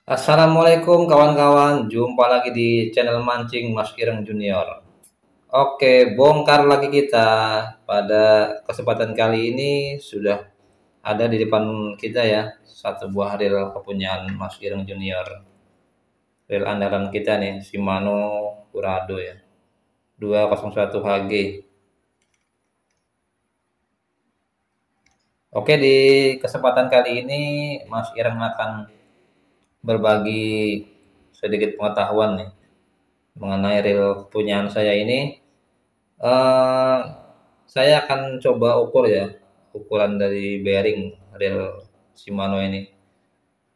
Assalamualaikum kawan-kawan, jumpa lagi di channel Mancing Mas Ireng Junior. Oke, bongkar lagi kita. Pada kesempatan kali ini sudah ada di depan kita ya, satu buah reel kepunyaan Mas Ireng Junior. Reel andalan kita nih, Shimano Curado ya, 201 HG. Oke, di kesempatan kali ini Mas Ireng akan berbagi sedikit pengetahuan nih mengenai reel kepunyaan saya ini. eh saya akan coba ukur ya, ukuran dari bearing reel Shimano ini,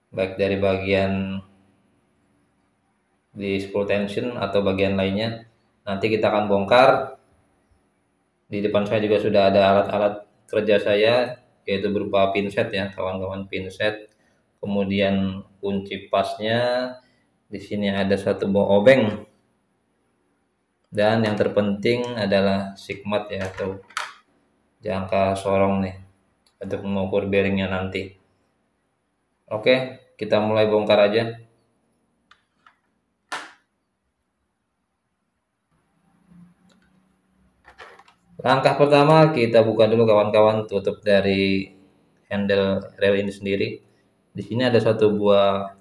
baik dari bagian di spool tension atau bagian lainnya. Nanti kita akan bongkar. Di depan saya juga sudah ada alat-alat kerja saya, yaitu berupa pinset ya, kawan-kawan, pinset. Kemudian kunci pasnya. Di sini ada satu buah obeng. Dan yang terpenting adalah sigmat ya, atau jangka sorong nih, untuk mengukur bearingnya nanti. Oke, kita mulai bongkar aja. Langkah pertama kita buka dulu kawan-kawan tutup dari handle reel ini sendiri. Di sini ada satu buah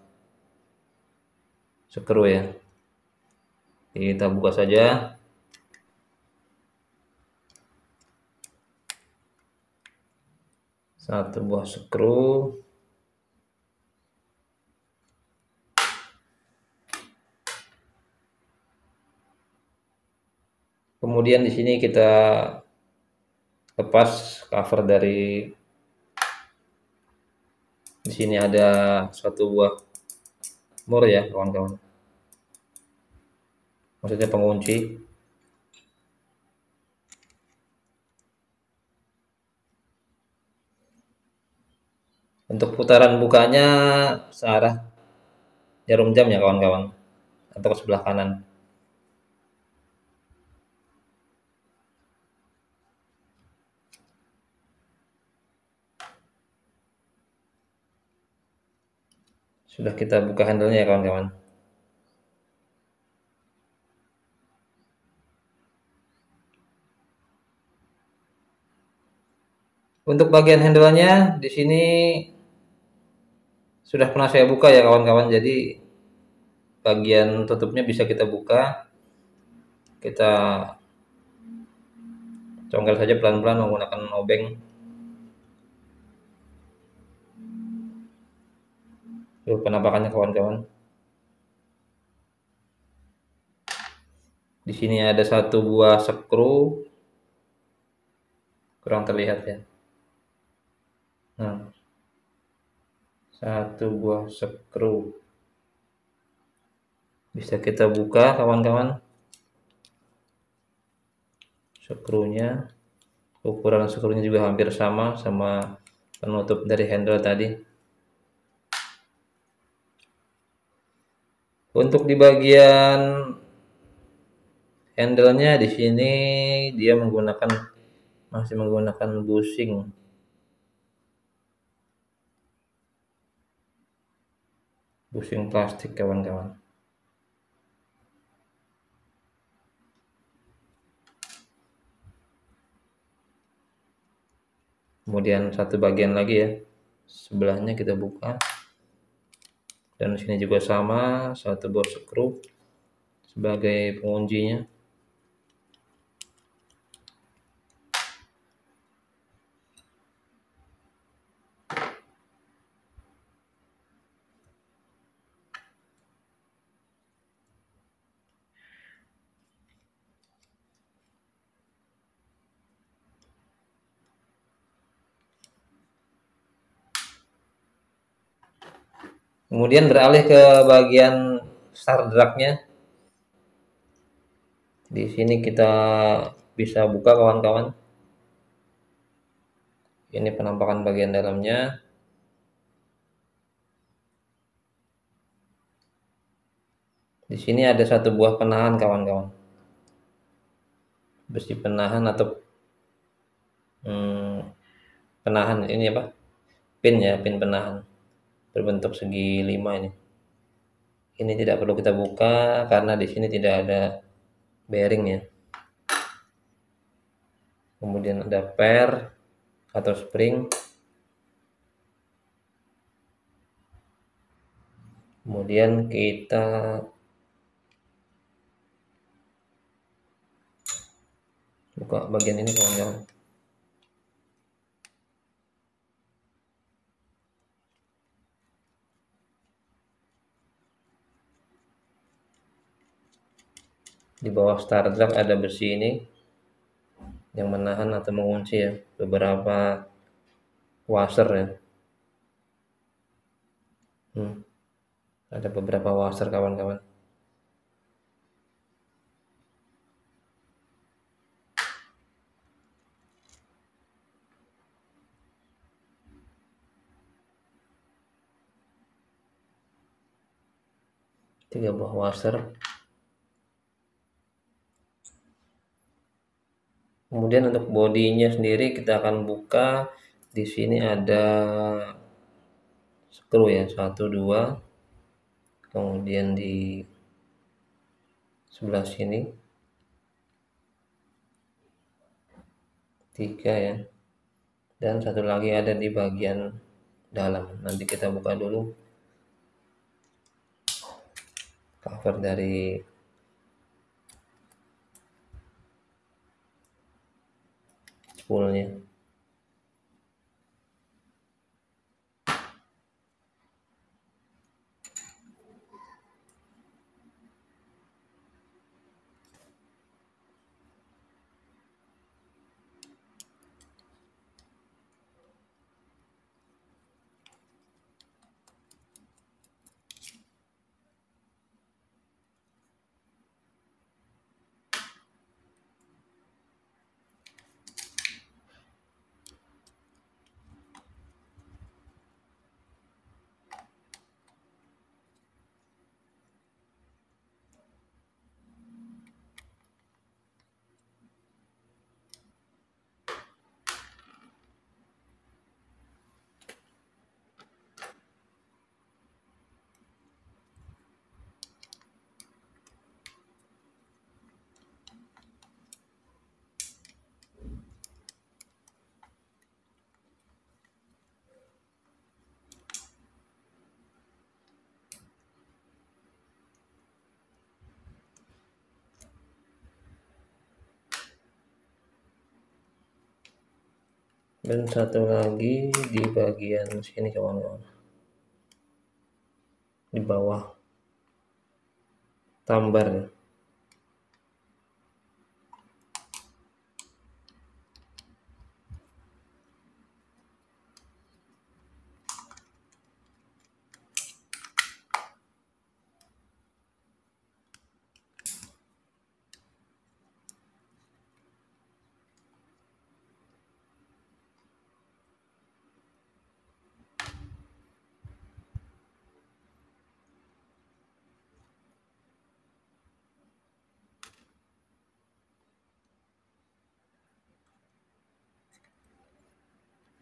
skru ya. Kita buka saja. Satu buah skru. Kemudian di sini kita lepas cover dari, di sini ada satu buah mur ya kawan-kawan. Maksudnya pengunci. Untuk putaran bukanya searah jarum jam ya kawan-kawan, atau ke sebelah kanan. Sudah kita buka handle-nya ya kawan-kawan. Untuk bagian handle-nya di sini sudah pernah saya buka ya kawan-kawan. Jadi bagian tutupnya bisa kita buka. Kita congkel saja pelan-pelan menggunakan obeng. Tuh penampakannya kawan-kawan. Di sini ada satu buah skru, kurang terlihat ya. Nah, satu buah skru bisa kita buka kawan-kawan. Skrunya, ukuran skrunya juga hampir sama penutup dari handle tadi. Untuk di bagian handle-nya di sini dia masih menggunakan bushing plastik kawan-kawan. Kemudian satu bagian lagi ya, sebelahnya kita buka, dan di sini juga sama, satu buah skru sebagai penguncinya. Kemudian beralih ke bagian star dragnya. Di sini kita bisa buka kawan-kawan. Ini penampakan bagian dalamnya. Di sini ada satu buah penahan kawan-kawan. Besi penahan atau penahan ini apa? Pin ya, pin penahan berbentuk segi 5 ini. Ini tidak perlu kita buka karena di sini tidak ada bearing ya. Kemudian ada per atau spring. Kemudian kita buka bagian ini kawan-kawan. Di bawah start drag ada besi ini yang menahan atau mengunci ya beberapa washer ya. Ada beberapa washer kawan-kawan. Tiga buah washer. Kemudian untuk bodinya sendiri kita akan buka. Di sini ada screw ya, 1 2. Kemudian di sebelah sini 3 ya. Dan satu lagi ada di bagian dalam. Nanti kita buka dulu cover dari spoolnya. Dan satu lagi di bagian sini kawan-kawan, di bawah tambar ya.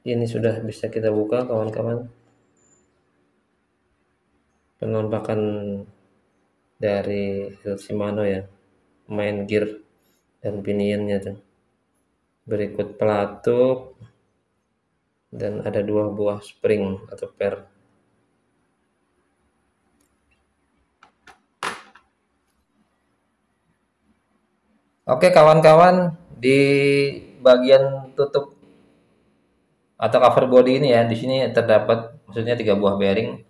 Ini sudah bisa kita buka kawan-kawan. Penampakan dari Shimano ya, main gear dan pinionnya tuh. Berikut pelatuk dan ada 2 buah spring atau per. Oke kawan-kawan, di bagian tutup atau cover body ini ya, di sini terdapat maksudnya 3 buah bearing.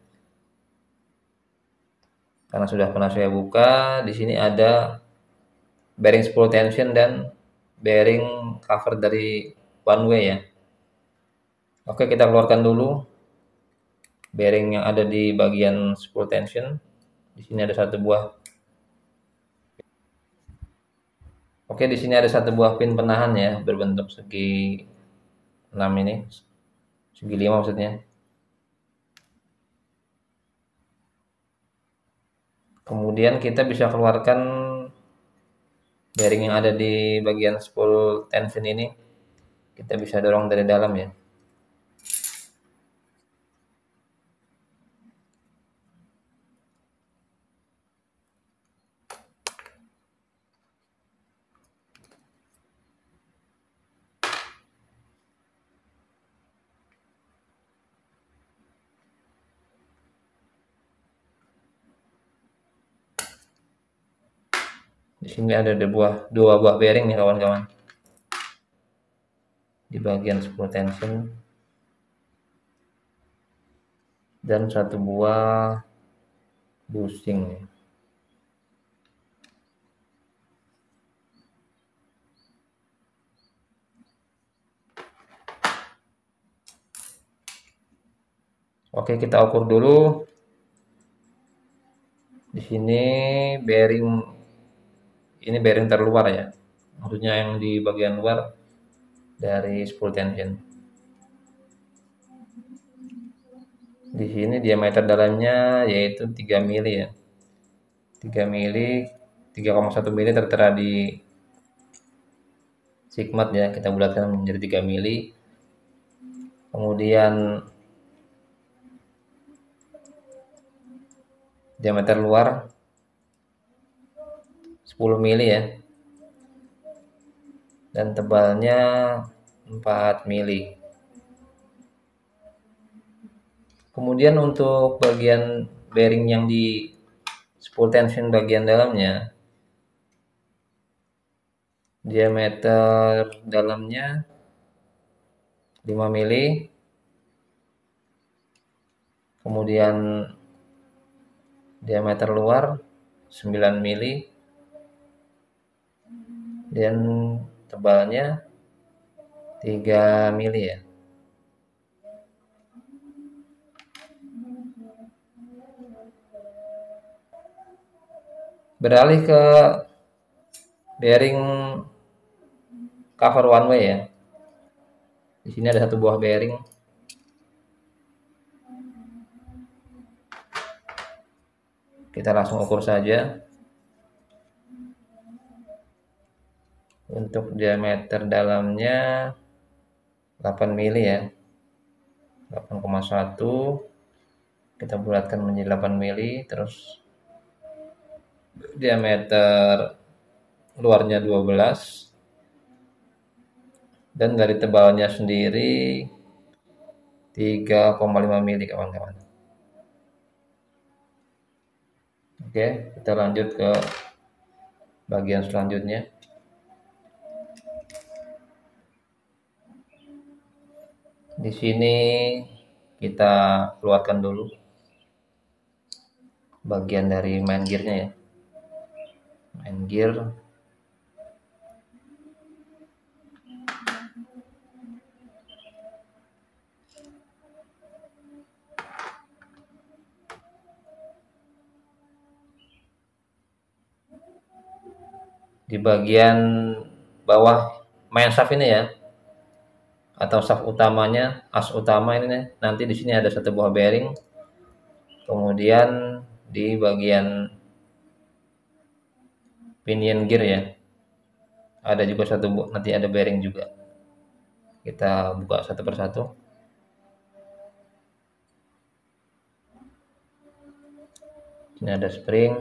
Karena sudah pernah saya buka, di sini ada bearing spool tension dan bearing cover dari one way ya. Oke, kita keluarkan dulu bearing yang ada di bagian spool tension. Di sini ada 1 buah. Oke, di sini ada 1 buah pin penahan ya, berbentuk segi 6 ini. Segi 5 maksudnya. Kemudian kita bisa keluarkan bearing yang ada di bagian spool tension ini. Kita bisa dorong dari dalam ya. Di sini ada dua buah bearing nih kawan-kawan. Di bagian spool tension dan satu buah bushing nih. Oke, kita ukur dulu. Di sini bearing ini bearing terluar ya. Maksudnya yang di bagian luar dari spool tension. Di sini diameter dalamnya yaitu 3 mili ya. 3 mili, 3,1 mili tertera di sigmat ya. Kita bulatkan menjadi 3 mili. Kemudian diameter luar 10 mili ya. Dan tebalnya 4 mili. Kemudian untuk bagian bearing yang di spool tension bagian dalamnya, diameter dalamnya 5 mili, kemudian diameter luar 9 mili, dan tebalnya 3 mili ya. Beralih ke bearing cover one way ya. Di sini ada satu buah bearing. Kita langsung ukur saja. Untuk diameter dalamnya 8 mili ya. 8,1. Kita bulatkan menjadi 8 mili, terus diameter luarnya 12, dan dari tebalnya sendiri 3,5 mili kawan-kawan. Oke, kita lanjut ke bagian selanjutnya. Di sini kita keluarkan dulu bagian dari main gearnya ya. Main gear. Di bagian bawah main shaft ini ya, atau shaft utamanya, as utama ini nih. Nanti di sini ada satu buah bearing. Kemudian di bagian pinion gear ya, ada juga satu nanti ada bearing juga. Kita buka satu persatu. Ini ada spring.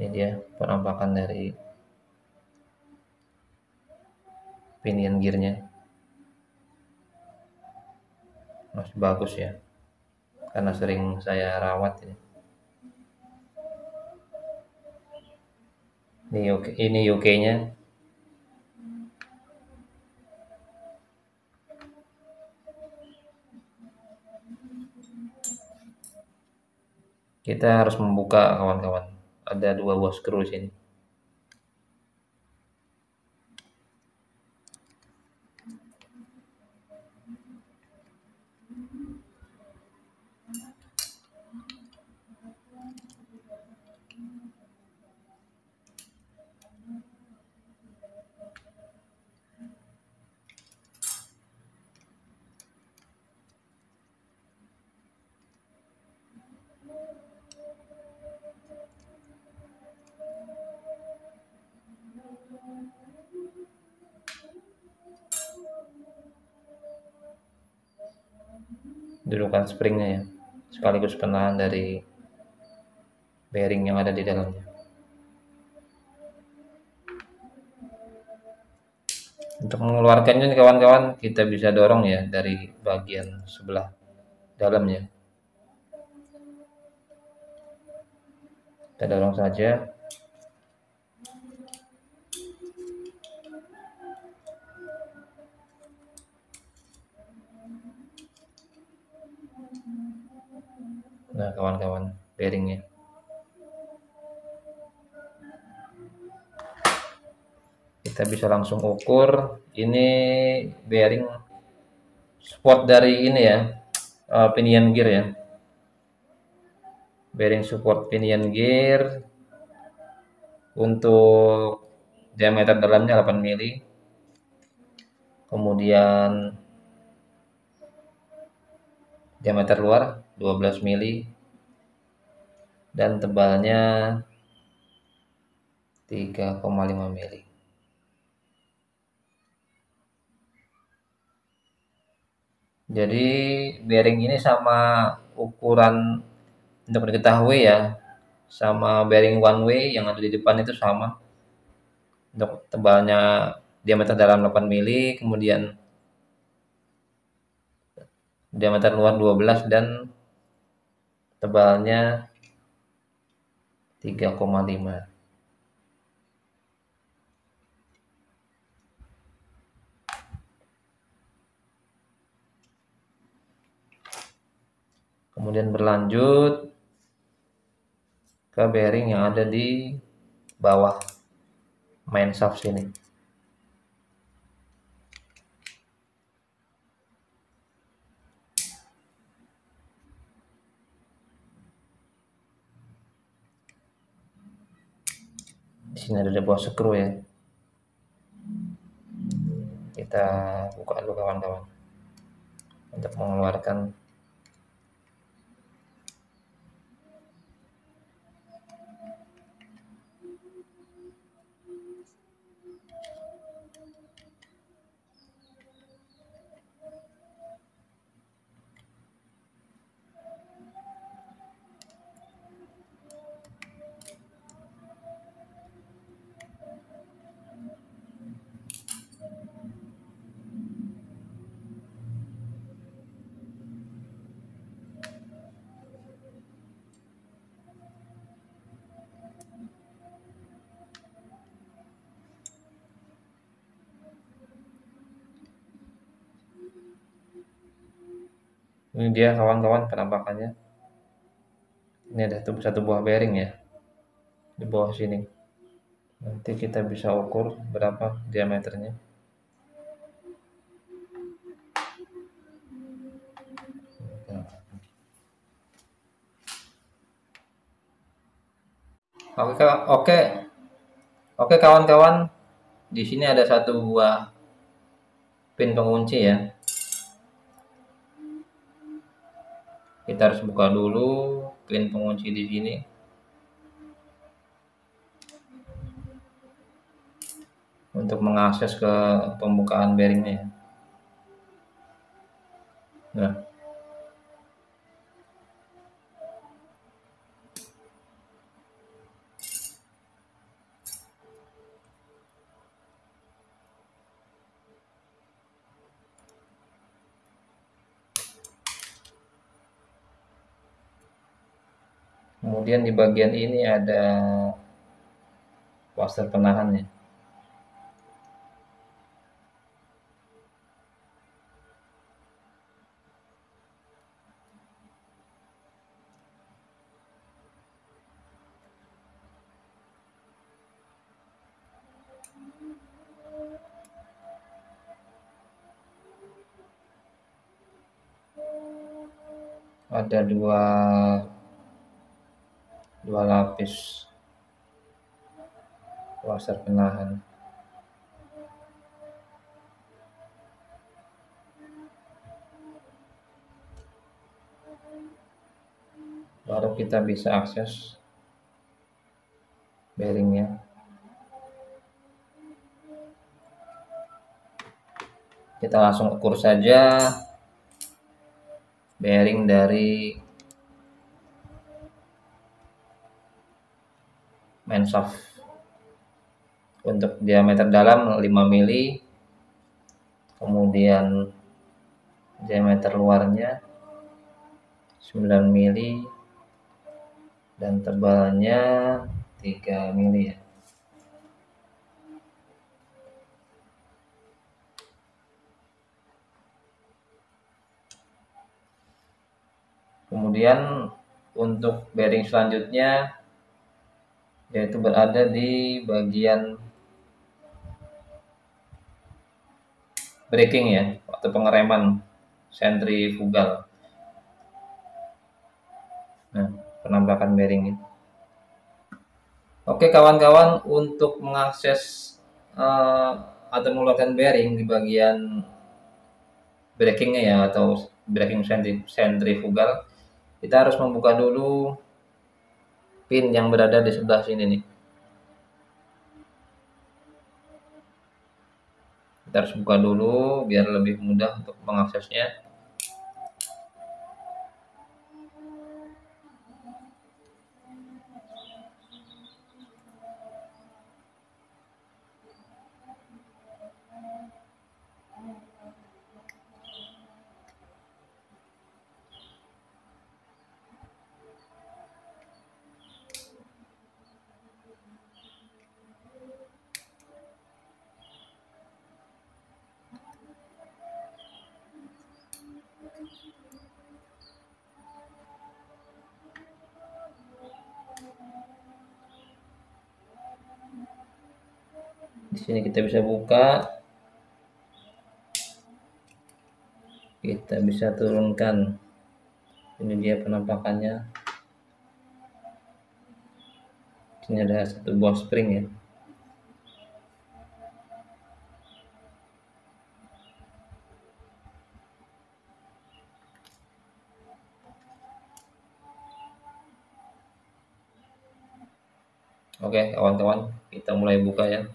Ini dia penampakan dari pinion gearnya. Masih bagus ya, karena sering saya rawat ya. Ini UK-nya. Kita harus membuka kawan-kawan. Ada dua buah skru sini. Dudukan springnya ya, sekaligus penahan dari bearing yang ada di dalamnya. Untuk mengeluarkannya nih kawan-kawan, kita bisa dorong ya dari bagian sebelah dalamnya. Kita dorong saja. Nah, kawan-kawan, bearingnya. Kita bisa langsung ukur. Ini bearing support dari ini ya, pinion gear ya. Bearing support pinion gear untuk diameter dalamnya 8 mili. Kemudian diameter luar 12 mili dan tebalnya 3,5 mili. Jadi bearing ini sama ukuran, untuk diketahui ya, sama bearing one way yang ada di depan itu sama. Untuk tebalnya diameter dalam 8 mili, kemudian diameter luar 12 dan tebalnya 3,5. Kemudian berlanjut ke bearing yang ada di bawah main shaft sini. Di sini ada sebuah skru ya. Kita buka dulu kawan-kawan untuk mengeluarkan. Ini dia kawan-kawan penampakannya. Ini ada satu buah bearing ya di bawah sini. Nanti kita bisa ukur berapa diameternya. Oke, oke, oke kawan-kawan. Di sini ada satu buah pin pengunci ya. Kita harus buka dulu pin pengunci di sini. Untuk mengakses ke pembukaan bearingnya. Nah, kemudian di bagian ini ada washer penahannya. Ada dua lapis washer penahan. Baru kita bisa akses bearingnya. Kita langsung ukur saja bearing dari main shaft. Untuk diameter dalam 5 mili, kemudian diameter luarnya 9 mili dan tebalnya 3 mili ya. Kemudian untuk bearing selanjutnya yaitu berada di bagian braking ya, atau pengereman sentrifugal. Nah, penampakan bearing ini. Oke kawan-kawan, untuk mengakses atau mengeluarkan bearing di bagian brakingnya ya, atau braking sentrifugal, kita harus membuka dulu pin yang berada di sebelah sini nih. Kita harus buka dulu biar lebih mudah untuk mengaksesnya. Di sini kita bisa buka, kita bisa turunkan. Ini dia penampakannya. Ini ada satu buah spring ya. Oke kawan-kawan, kita mulai buka ya.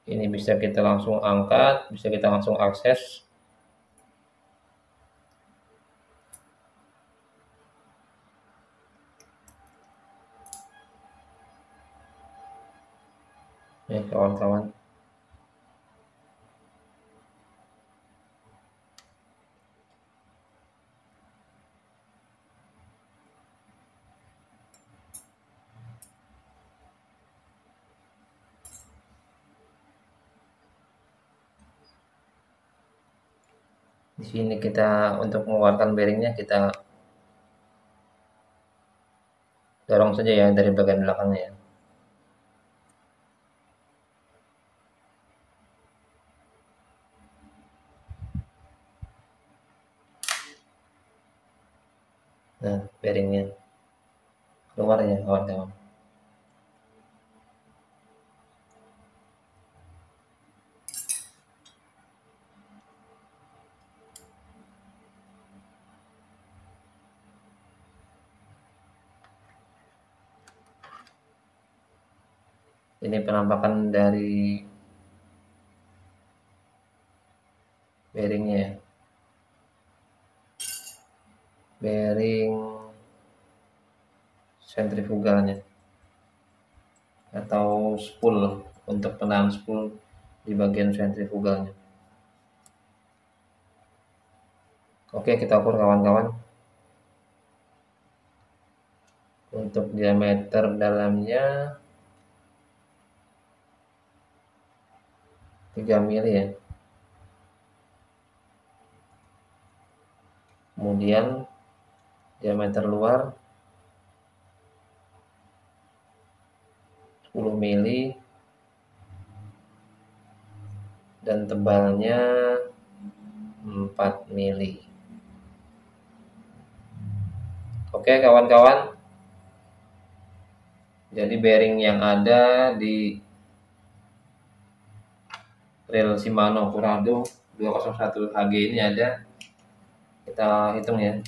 Ini bisa kita langsung angkat, bisa kita langsung akses. Nih kawan-kawan. Di sini kita untuk mengeluarkan bearingnya kita dorong saja ya dari bagian belakangnya ya. Nah, bearingnya keluar ya kawan-kawan. Ini penampakan dari bearingnya ya. Bearing sentrifugalnya atau spool, untuk penahan spool di bagian sentrifugalnya. Oke, kita ukur kawan-kawan. Untuk diameter dalamnya 3 mili ya. Kemudian diameter luar 10 mili dan tebalnya 4 mili. Oke kawan-kawan, jadi bearing yang ada di rel Shimano Curado 201 HG ini ada, kita hitung ya,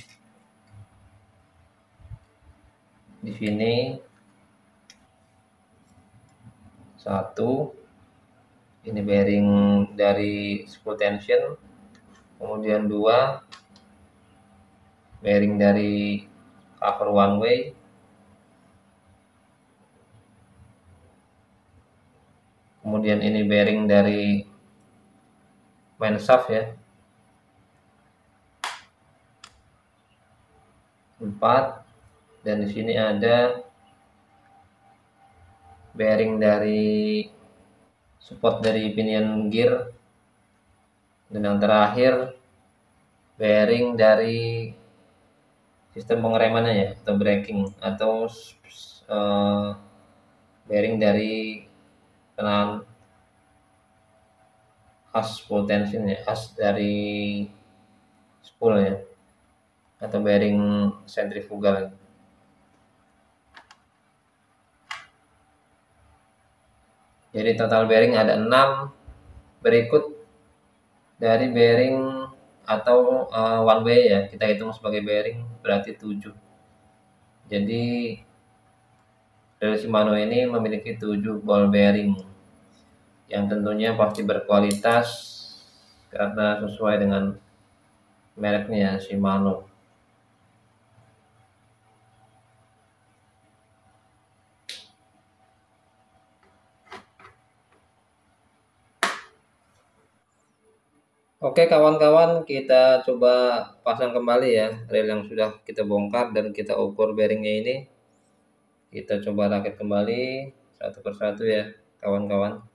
Di sini satu, ini bearing dari spool tension, kemudian dua, bearing dari cover one way, kemudian ini bearing dari main shaft ya, empat, dan di sini ada bearing dari support dari pinion gear, dan yang terakhir bearing dari sistem pengeremannya ya, atau braking, atau uh, bearing dari penahan as spool tension ya, as dari spool ya, atau bearing centrifugal. Jadi total bearing ada 6, berikut dari bearing atau one way ya, kita hitung sebagai bearing berarti 7. Jadi dari Shimano ini memiliki 7 ball bearing yang tentunya pasti berkualitas karena sesuai dengan mereknya Shimano. Oke kawan-kawan, kita coba pasang kembali ya rel yang sudah kita bongkar dan kita ukur bearingnya ini. Kita coba rakit kembali satu persatu ya kawan-kawan.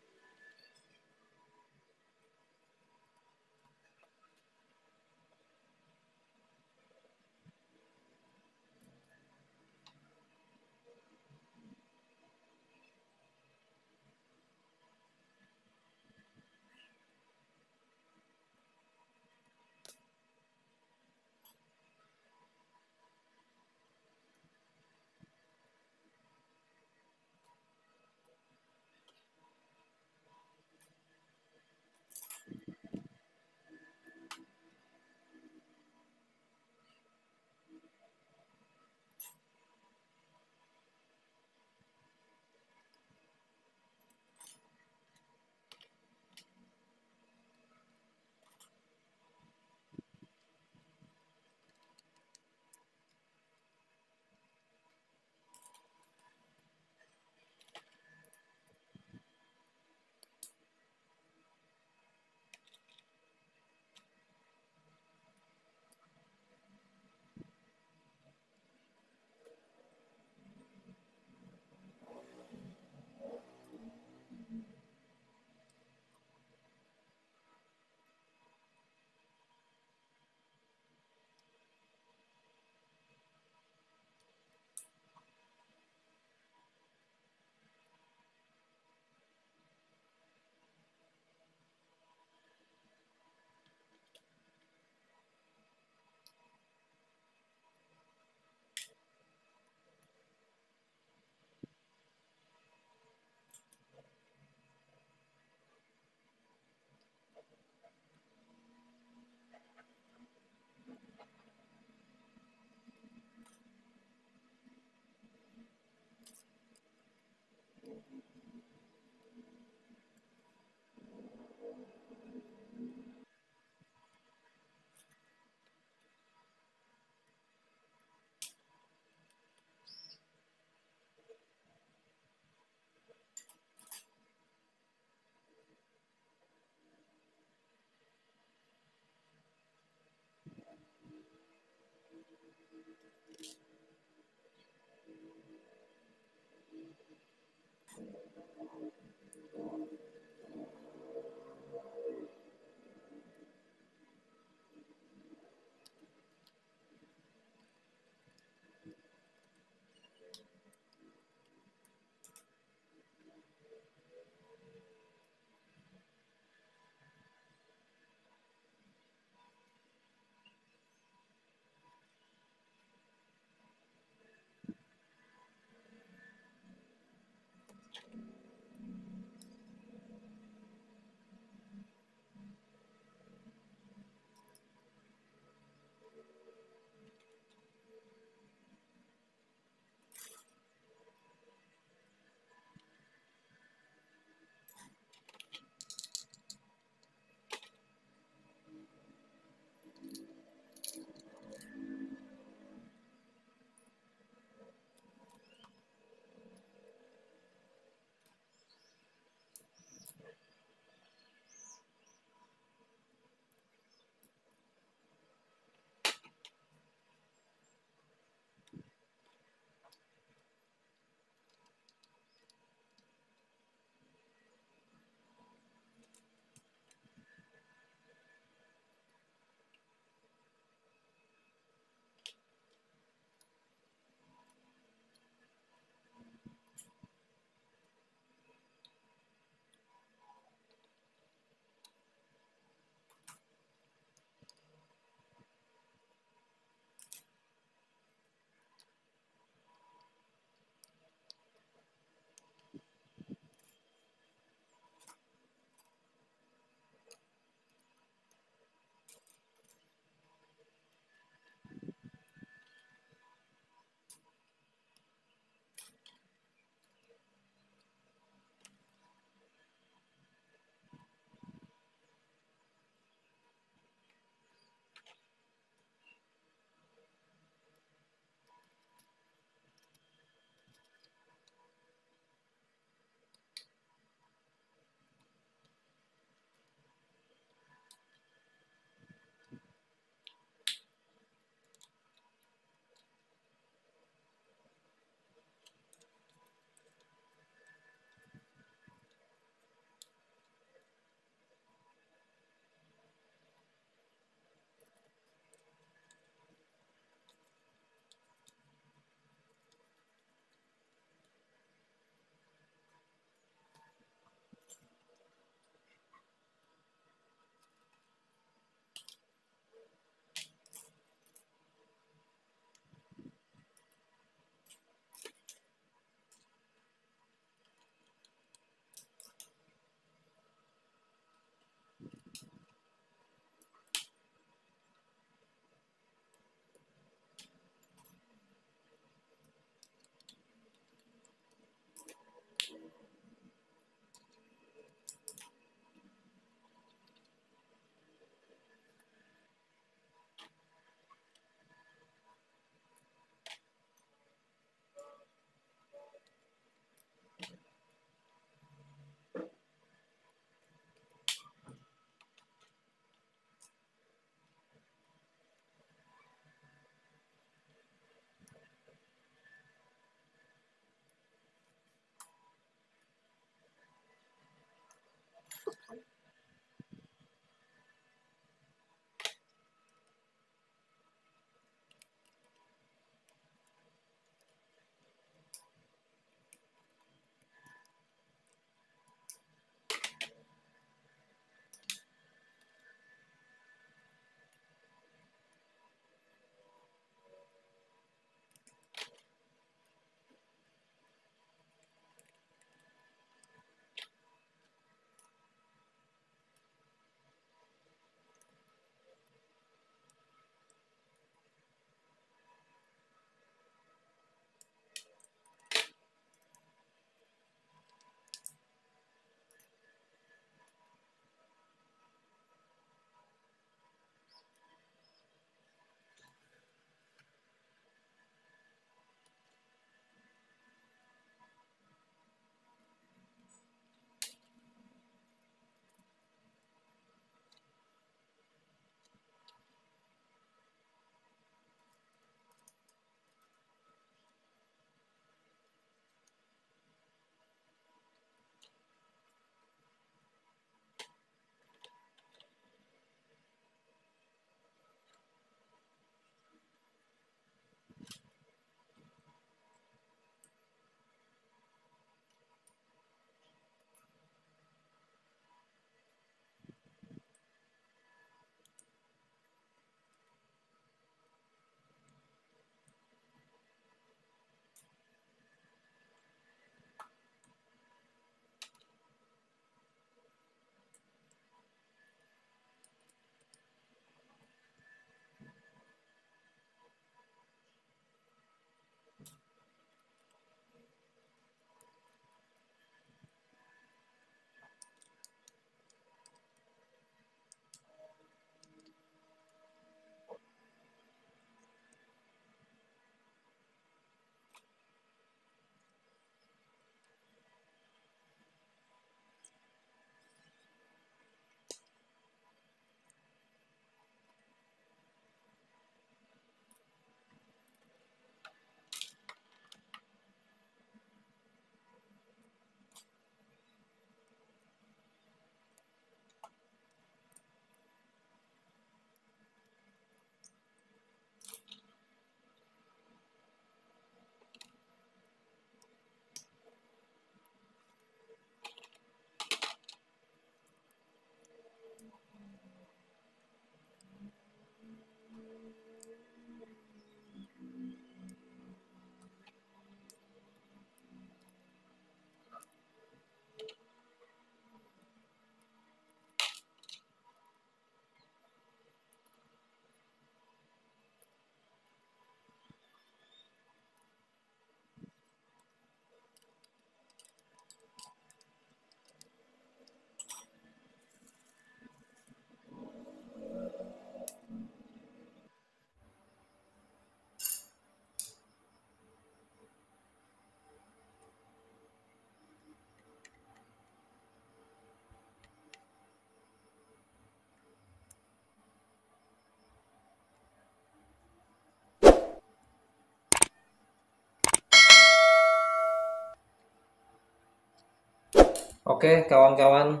Oke, kawan-kawan,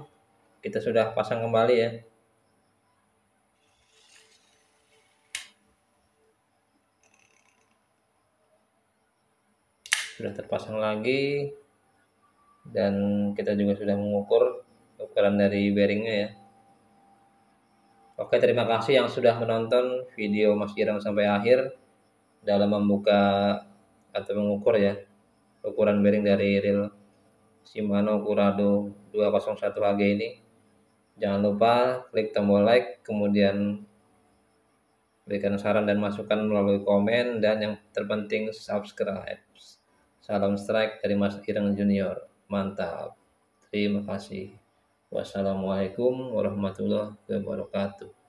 kita sudah pasang kembali ya. Sudah terpasang lagi dan kita juga sudah mengukur ukuran dari bearingnya ya. Oke, terima kasih yang sudah menonton video Mas Irang sampai akhir dalam membuka atau mengukur ya ukuran bearing dari reel Shimano Curado 201 HG ini. Jangan lupa klik tombol like, kemudian berikan saran dan masukan melalui komen, dan yang terpenting subscribe. Salam strike dari Mas Ireng Junior. Mantap. Terima kasih. Wassalamualaikum warahmatullahi wabarakatuh.